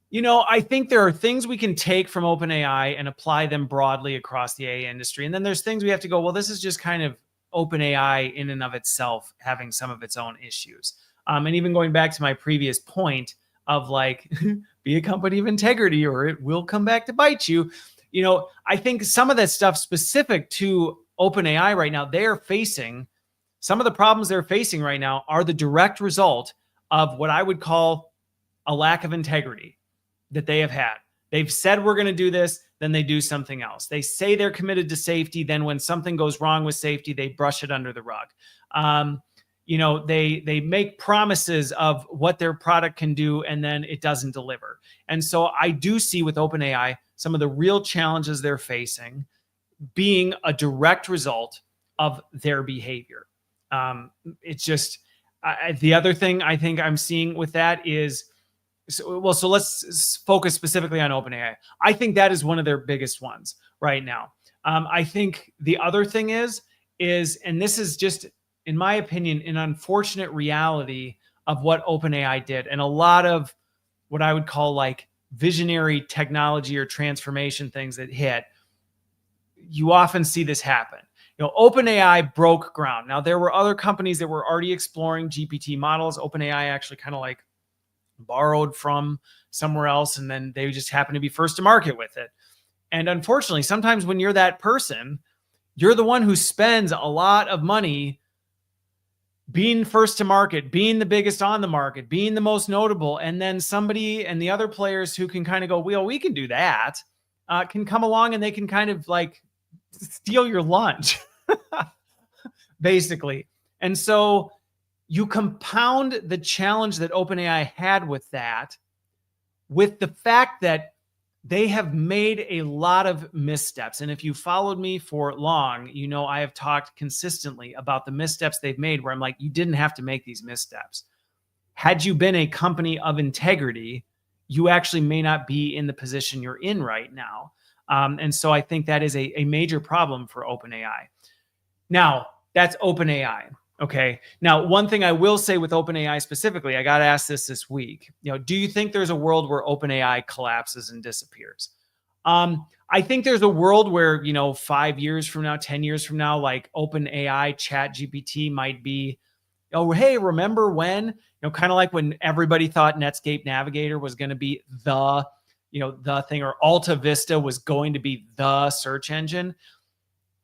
You know, I think there are things we can take from OpenAI and apply them broadly across the AI industry. And then there's things we have to go, well, this is just kind of OpenAI in and of itself having some of its own issues. And even going back to my previous point of like, be a company of integrity or it will come back to bite you. You know, I think some of that stuff specific to OpenAI right now, they're facing, some of the problems they're facing right now are the direct result of what I would call a lack of integrity that they have had. They've said, we're going to do this, then they do something else. They say they're committed to safety. Then when something goes wrong with safety, they brush it under the rug. You know, they make promises of what their product can do, and then it doesn't deliver. And so I do see with OpenAI, some of the real challenges they're facing being a direct result of their behavior. It's just, the other thing I think I'm seeing with that is, so let's focus specifically on OpenAI. I think that is one of their biggest ones right now. I think the other thing is, and this is just, in my opinion, an unfortunate reality of what OpenAI did. And a lot of what I would call like visionary technology or transformation things that hit, you often see this happen. You know, OpenAI broke ground. Now, there were other companies that were already exploring GPT models. OpenAI actually kind of like borrowed from somewhere else, and then they just happen to be first to market with it. And unfortunately, sometimes when you're that person, you're the one who spends a lot of money being first to market, being the biggest on the market, being the most notable. And then somebody and the other players who can kind of go, well, we can do that, can come along and they can kind of like steal your lunch, basically. And so you compound the challenge that OpenAI had with that, with the fact that they have made a lot of missteps. And if you followed me for long, you know I have talked consistently about the missteps they've made where I'm like, you didn't have to make these missteps. Had you been a company of integrity, you actually may not be in the position you're in right now. And so I think that is a major problem for OpenAI. Now, that's OpenAI. Okay. Now, one thing I will say with OpenAI specifically, I got asked this week. You know, do you think there's a world where OpenAI collapses and disappears? I think there's a world where, you know, 5 years from now, 10 years from now, like OpenAI, ChatGPT might be, oh, hey, remember when? You know, kind of like when everybody thought Netscape Navigator was going to be the the thing, or Alta Vista was going to be the search engine.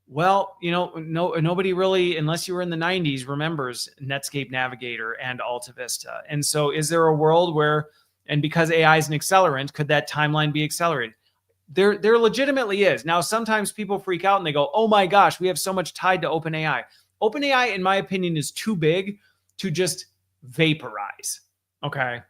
Well, nobody really, unless you were in the 90s, remembers Netscape Navigator and Alta Vista. And so is there a world where, and because AI is an accelerant, could that timeline be accelerated? There legitimately is. Now, sometimes people freak out and they go, oh my gosh, we have so much tied to OpenAI. OpenAI, in my opinion, is too big to just vaporize. Okay.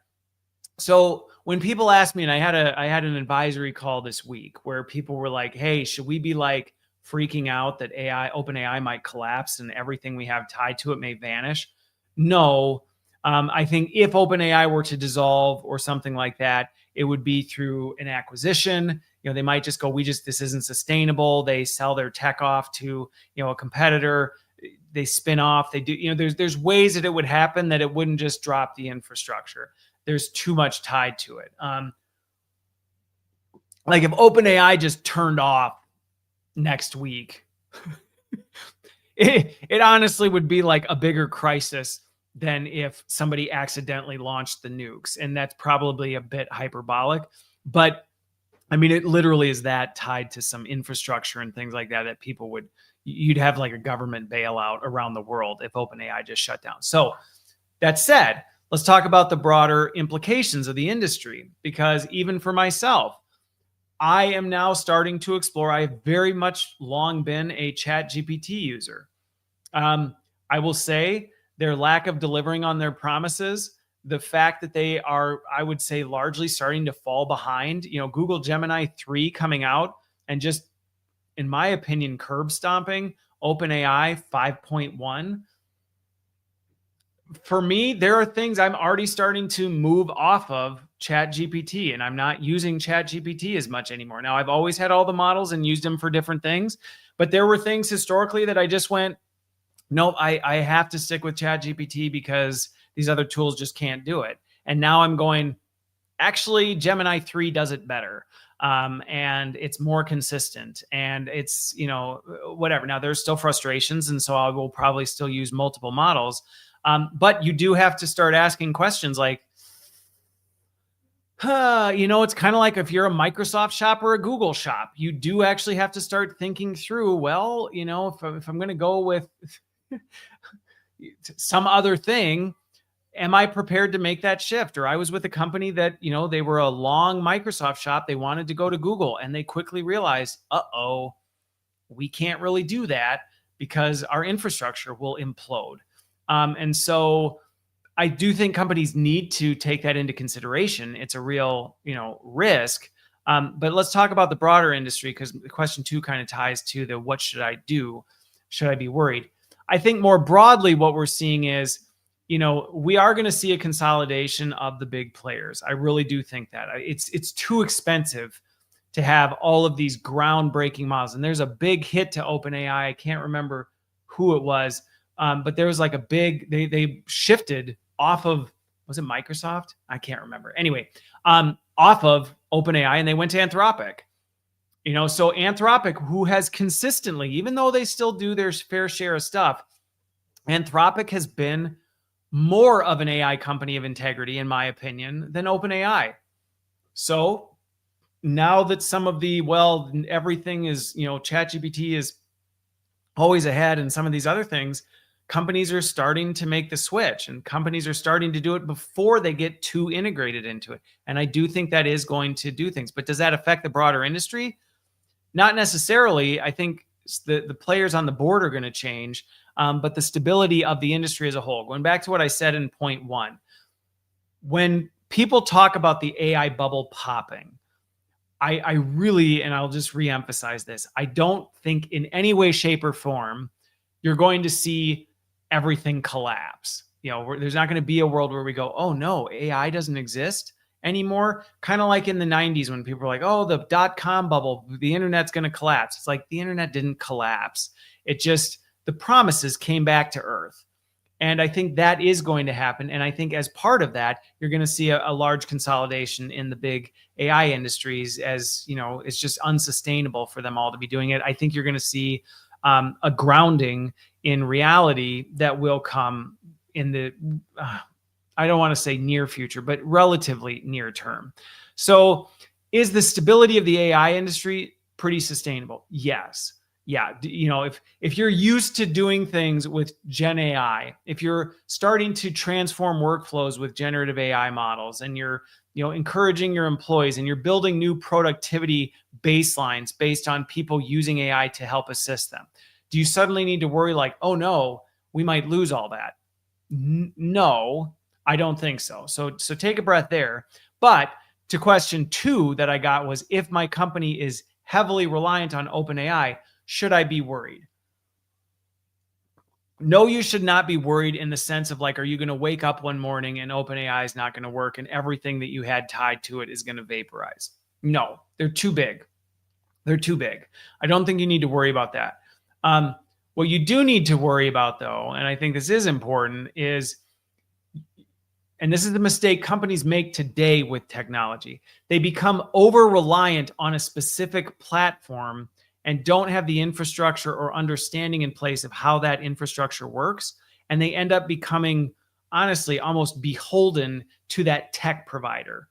So when people ask me, and I had an advisory call this week where people were like, hey, should we be like freaking out that OpenAI might collapse and everything we have tied to it may vanish? No. I think if OpenAI were to dissolve or something like that, it would be through an acquisition. They might just go, this isn't sustainable. They sell their tech off to, a competitor. They spin off. They do, there's ways that it would happen that it wouldn't just drop the infrastructure. There's too much tied to it. Like if OpenAI just turned off next week, it honestly would be like a bigger crisis than if somebody accidentally launched the nukes. And that's probably a bit hyperbolic, but I mean, it literally is that tied to some infrastructure and things like that you'd have like a government bailout around the world if OpenAI just shut down. So that said, let's talk about the broader implications of the industry, because even for myself, I am now starting to explore. I have very much long been a ChatGPT user. I will say their lack of delivering on their promises, the fact that they are, I would say, largely starting to fall behind, Google Gemini 3 coming out and just, in my opinion, curb stomping OpenAI 5.1. For me, there are things I'm already starting to move off of ChatGPT, and I'm not using ChatGPT as much anymore. Now, I've always had all the models and used them for different things, but there were things historically that I just went, no, I have to stick with ChatGPT because these other tools just can't do it. And now I'm going, actually, Gemini 3 does it better. And it's more consistent, and it's, whatever. Now, there's still frustrations, and so I will probably still use multiple models. But you do have to start asking questions like, it's kind of like if you're a Microsoft shop or a Google shop, you do actually have to start thinking through, well, if I'm going to go with some other thing, am I prepared to make that shift? Or I was with a company that, they were a long Microsoft shop. They wanted to go to Google, and they quickly realized, we can't really do that because our infrastructure will implode. And so I do think companies need to take that into consideration. It's a real, risk. But let's talk about the broader industry, because the question 2 kind of ties to the what should I do? Should I be worried? I think more broadly, what we're seeing is, we are going to see a consolidation of the big players. I really do think that it's too expensive to have all of these groundbreaking models. And there's a big hit to OpenAI. I can't remember who it was, but there was like a big, they shifted off of, was it Microsoft? I can't remember. Anyway, off of OpenAI, and they went to Anthropic. So Anthropic, who has consistently, even though they still do their fair share of stuff, Anthropic has been more of an AI company of integrity, in my opinion, than OpenAI. So now that some of the, everything is, ChatGPT is always ahead and some of these other things, companies are starting to make the switch, and companies are starting to do it before they get too integrated into it. And I do think that is going to do things. But does that affect the broader industry? Not necessarily. I think the players on the board are going to change, but the stability of the industry as a whole. Going back to what I said in point 1, when people talk about the AI bubble popping, I really, and I'll just reemphasize this, I don't think in any way, shape, or form you're going to see everything collapse. There's not going to be a world where we go, oh no, AI doesn't exist anymore. Kind of like in the 90s when people were like, oh, the .com bubble, the internet's going to collapse. It's like the internet didn't collapse. It just, the promises came back to earth. And I think that is going to happen. And I think as part of that, you're going to see a large consolidation in the big AI industries, as it's just unsustainable for them all to be doing it. I think you're going to see a grounding in reality that will come in the, I don't want to say near future, but relatively near term. So Is the stability of the AI industry pretty sustainable? Yes. Yeah. If you're used to doing things with Gen AI, if you're starting to transform workflows with generative AI models, and you're encouraging your employees, and you're building new productivity baselines based on people using AI to help assist them, do you suddenly need to worry like, oh no, we might lose all that? No, I don't think so. So take a breath there. But to question 2 that I got was, if my company is heavily reliant on OpenAI, should I be worried? No, you should not be worried in the sense of like, are you going to wake up one morning and OpenAI is not going to work and everything that you had tied to it is going to vaporize? No, they're too big. They're too big. I don't think you need to worry about that. What you do need to worry about, though, and I think this is important, is, and this is the mistake companies make today with technology, they become over-reliant on a specific platform and don't have the infrastructure or understanding in place of how that infrastructure works. And they end up becoming, honestly, almost beholden to that tech provider.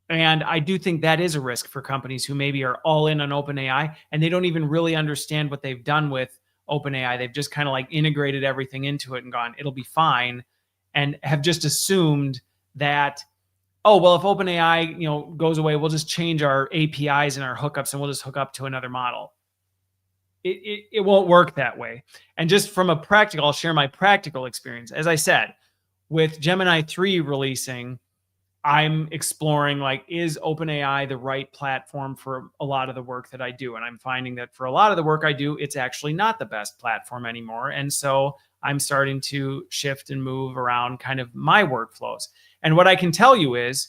And I do think that is a risk for companies who maybe are all in on OpenAI and they don't even really understand what they've done with OpenAI. They've just kind of like integrated everything into it and gone, it'll be fine, and have just assumed that, oh, well, if OpenAI, goes away, we'll just change our APIs and our hookups and we'll just hook up to another model. It won't work that way. And just from a practical, I'll share my practical experience. As I said, with Gemini 3 releasing, I'm exploring, like, is OpenAI the right platform for a lot of the work that I do? And I'm finding that for a lot of the work I do, it's actually not the best platform anymore. And so I'm starting to shift and move around kind of my workflows. And what I can tell you is,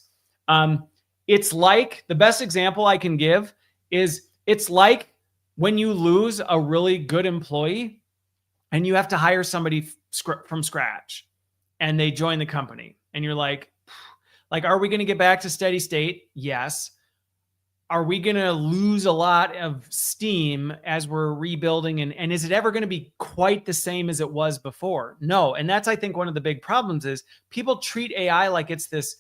it's like, the best example I can give is, it's like when you lose a really good employee and you have to hire somebody from scratch and they join the company and you're like, are we going to get back to steady state? Yes. Are we going to lose a lot of steam as we're rebuilding? And is it ever going to be quite the same as it was before? No. And that's, I think, one of the big problems is people treat AI like it's this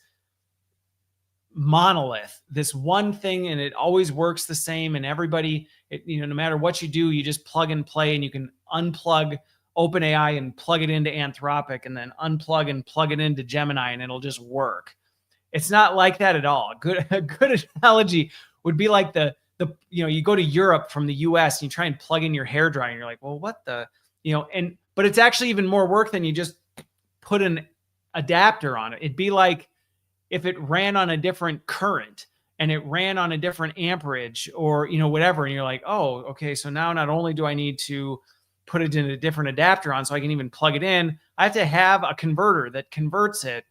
monolith, this one thing, and it always works the same. And everybody, no matter what you do, you just plug and play, and you can unplug OpenAI and plug it into Anthropic, and then unplug and plug it into Gemini, and it'll just work. It's not like that at all. A good analogy would be like you go to Europe from the US and you try and plug in your hairdryer and you're like, well, what the, but it's actually even more work than you just put an adapter on it. It'd be like if it ran on a different current and it ran on a different amperage or, whatever. And you're like, oh, okay. So now not only do I need to put it in a different adapter on so I can even plug it in, I have to have a converter that converts it.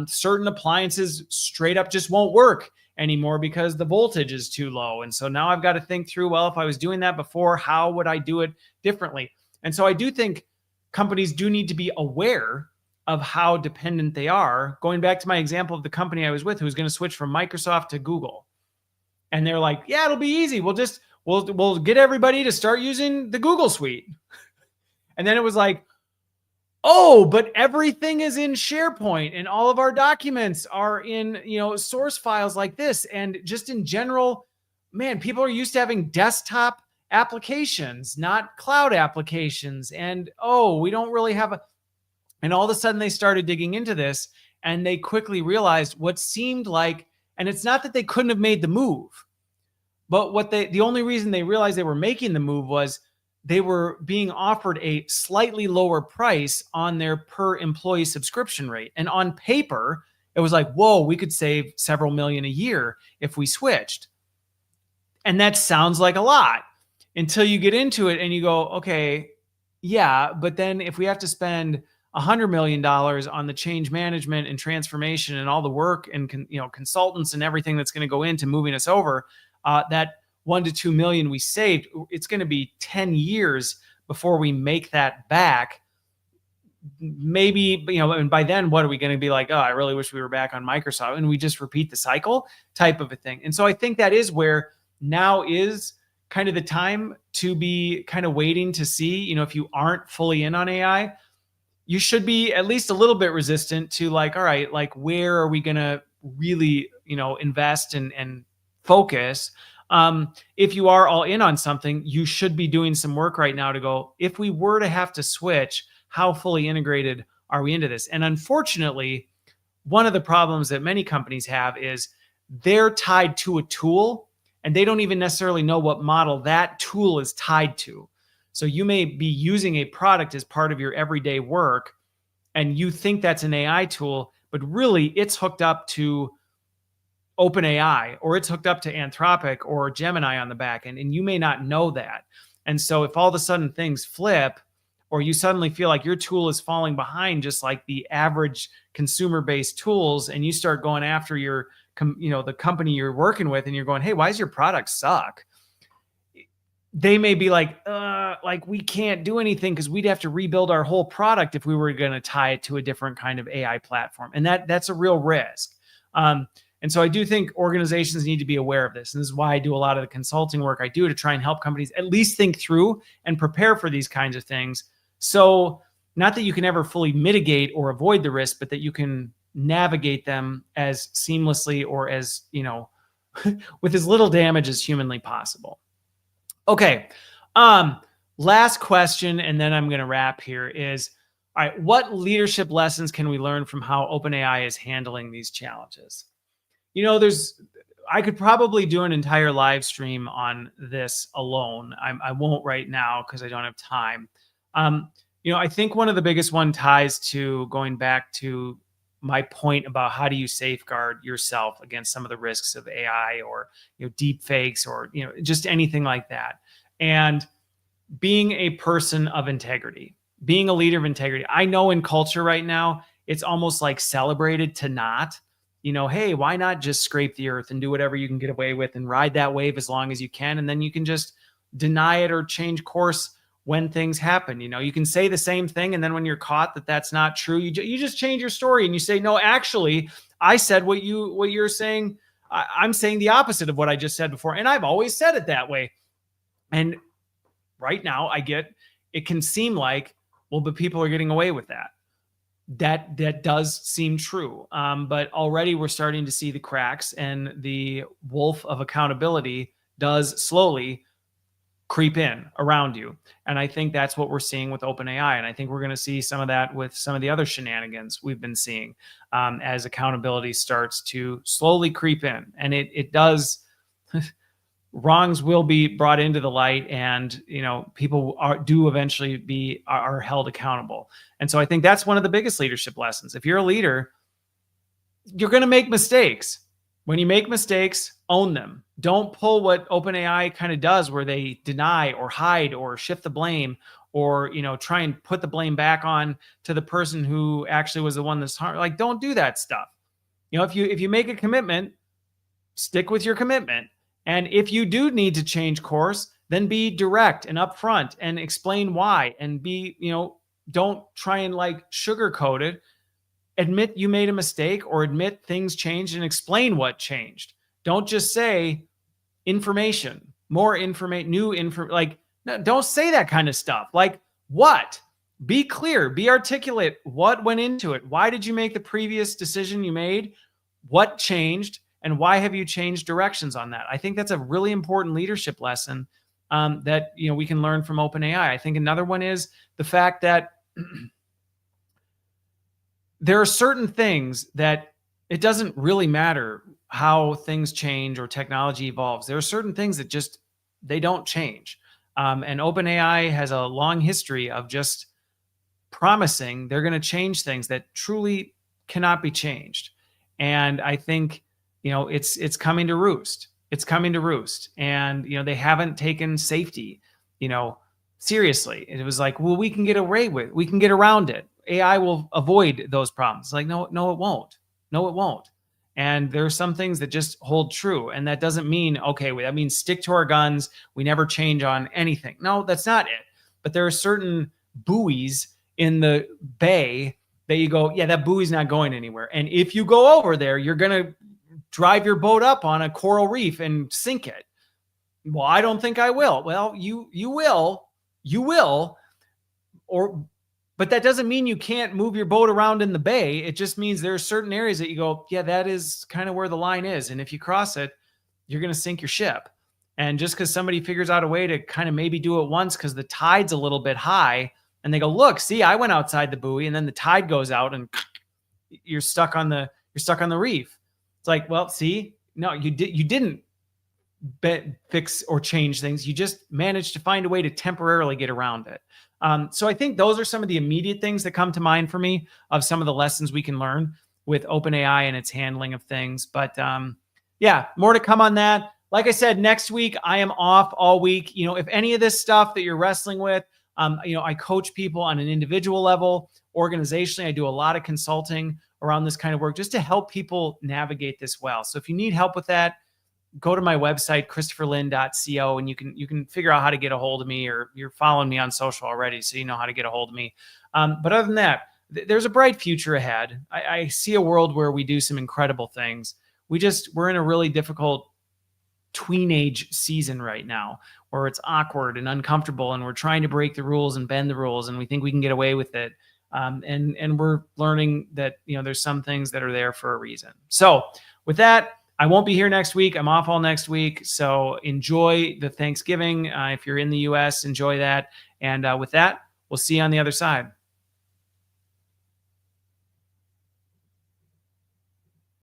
Certain appliances straight up just won't work anymore because the voltage is too low. And so now I've got to think through, well, if I was doing that before, how would I do it differently? And so I do think companies do need to be aware of how dependent they are. Going back to my example of the company I was with, who was going to switch from Microsoft to Google. And they're like, yeah, it'll be easy. We'll get everybody to start using the Google suite. And then it was like, oh, but everything is in SharePoint and all of our documents are in, source files like this. And just in general, man, people are used to having desktop applications, not cloud applications. And, oh, we don't really have and all of a sudden they started digging into this and they quickly realized what seemed like, and it's not that they couldn't have made the move, but the only reason they realized they were making the move was they were being offered a slightly lower price on their per employee subscription rate. And on paper, it was like, whoa, we could save several million a year if we switched. And that sounds like a lot until you get into it and you go, okay, yeah, but then if we have to spend $100 million on the change management and transformation and all the work and consultants and everything that's going to go into moving us over, that 1 to 2 million we saved, it's going to be 10 years before we make that back. Maybe, and by then, what are we going to be like? Oh, I really wish we were back on Microsoft, and we just repeat the cycle type of a thing. And so I think that is where now is kind of the time to be kind of waiting to see, if you aren't fully in on AI, you should be at least a little bit resistant to like, all right, like where are we going to really, invest and focus. If you are all in on something, you should be doing some work right now to go, if we were to have to switch, how fully integrated are we into this? And unfortunately, one of the problems that many companies have is they're tied to a tool and they don't even necessarily know what model that tool is tied to. So you may be using a product as part of your everyday work and you think that's an AI tool, but really it's hooked up to OpenAI or it's hooked up to Anthropic or Gemini on the back end, and you may not know that. And so if all of a sudden things flip, or you suddenly feel like your tool is falling behind just like the average consumer-based tools, and you start going after your, the company you're working with, and you're going, hey, why does your product suck? They may be like we can't do anything because we'd have to rebuild our whole product if we were going to tie it to a different kind of AI platform. And that's a real risk. And so I do think organizations need to be aware of this. And this is why I do a lot of the consulting work I do to try and help companies at least think through and prepare for these kinds of things. So not that you can ever fully mitigate or avoid the risk, but that you can navigate them as seamlessly or as, with as little damage as humanly possible. Okay. Last question, and then I'm going to wrap here is, all right, what leadership lessons can we learn from how OpenAI is handling these challenges? I could probably do an entire live stream on this alone. I won't right now because I don't have time. I think one of the biggest one ties to going back to my point about how do you safeguard yourself against some of the risks of AI or, deep fakes or, just anything like that. And being a person of integrity, being a leader of integrity. I know in culture right now, it's almost like celebrated to not. Hey, why not just scrape the earth and do whatever you can get away with and ride that wave as long as you can. And then you can just deny it or change course when things happen. You can say the same thing. And then when you're caught that that's not true, you just change your story and you say, no, actually, I said what you're saying. I'm saying the opposite of what I just said before. And I've always said it that way. And right now it can seem like, well, but people are getting away with that. That does seem true. But already we're starting to see the cracks, and the wolf of accountability does slowly creep in around you. And I think that's what we're seeing with OpenAI. And I think we're going to see some of that with some of the other shenanigans we've been seeing as accountability starts to slowly creep in. And it does. Wrongs will be brought into the light, and people do eventually are held accountable. And so I think that's one of the biggest leadership lessons. If you're a leader, you're going to make mistakes. When you make mistakes, own them. Don't pull what OpenAI kind of does, where they deny or hide or shift the blame, or try and put the blame back on to the person who actually was the one that's harmed. Like, don't do that stuff. If you make a commitment, stick with your commitment. And if you do need to change course, then be direct and upfront and explain why, and don't try and sugarcoat it. Admit you made a mistake, or admit things changed and explain what changed. Don't just say information, more information, new information. No, don't say that kind of stuff. What? Be clear, be articulate. What went into it? Why did you make the previous decision you made? What changed? And why have you changed directions on that? I think that's a really important leadership lesson that we can learn from OpenAI. I think another one is the fact that there are certain things that it doesn't really matter how things change or technology evolves. There are certain things that just, they don't change. And OpenAI has a long history of just promising they're going to change things that truly cannot be changed. And I think it's coming to roost. It's coming to roost. And, they haven't taken safety, seriously. It was like, well, we can get around it. AI will avoid those problems. No, it won't. No, it won't. And there are some things that just hold true. And that doesn't mean, okay, that means stick to our guns. We never change on anything. No, that's not it. But there are certain buoys in the bay that you go, yeah, that buoy's not going anywhere. And if you go over there, you're going to drive your boat up on a coral reef and sink it. Well, I don't think I will. Well, you will, but that doesn't mean you can't move your boat around in the bay. It just means there are certain areas that you go, yeah, that is kind of where the line is. And if you cross it, you're going to sink your ship. And just because somebody figures out a way to kind of maybe do it once because the tide's a little bit high, and they go, look, see, I went outside the buoy, and then the tide goes out, and you're stuck on the reef. It's like, well, see, no, you didn't fix or change things. You just managed to find a way to temporarily get around it. So I think those are some of the immediate things that come to mind for me of some of the lessons we can learn with OpenAI and its handling of things. But yeah, more to come on that. Like I said, next week I am off all week. If any of this stuff that you're wrestling with, I coach people on an individual level. Organizationally, I do a lot of consulting around this kind of work just to help people navigate this well. So if you need help with that, go to my website, christopherlin.co, and you can figure out how to get a hold of me, or you're following me on social already, so you know how to get a hold of me. But other than that, there's a bright future ahead. I see a world where we do some incredible things. We're in a really difficult tweenage season right now where it's awkward and uncomfortable, and we're trying to break the rules and bend the rules, and we think we can get away with it. And we're learning that, there's some things that are there for a reason. So with that, I won't be here next week. I'm off all next week. So enjoy the Thanksgiving. If you're in the US, enjoy that. And with that, we'll see you on the other side.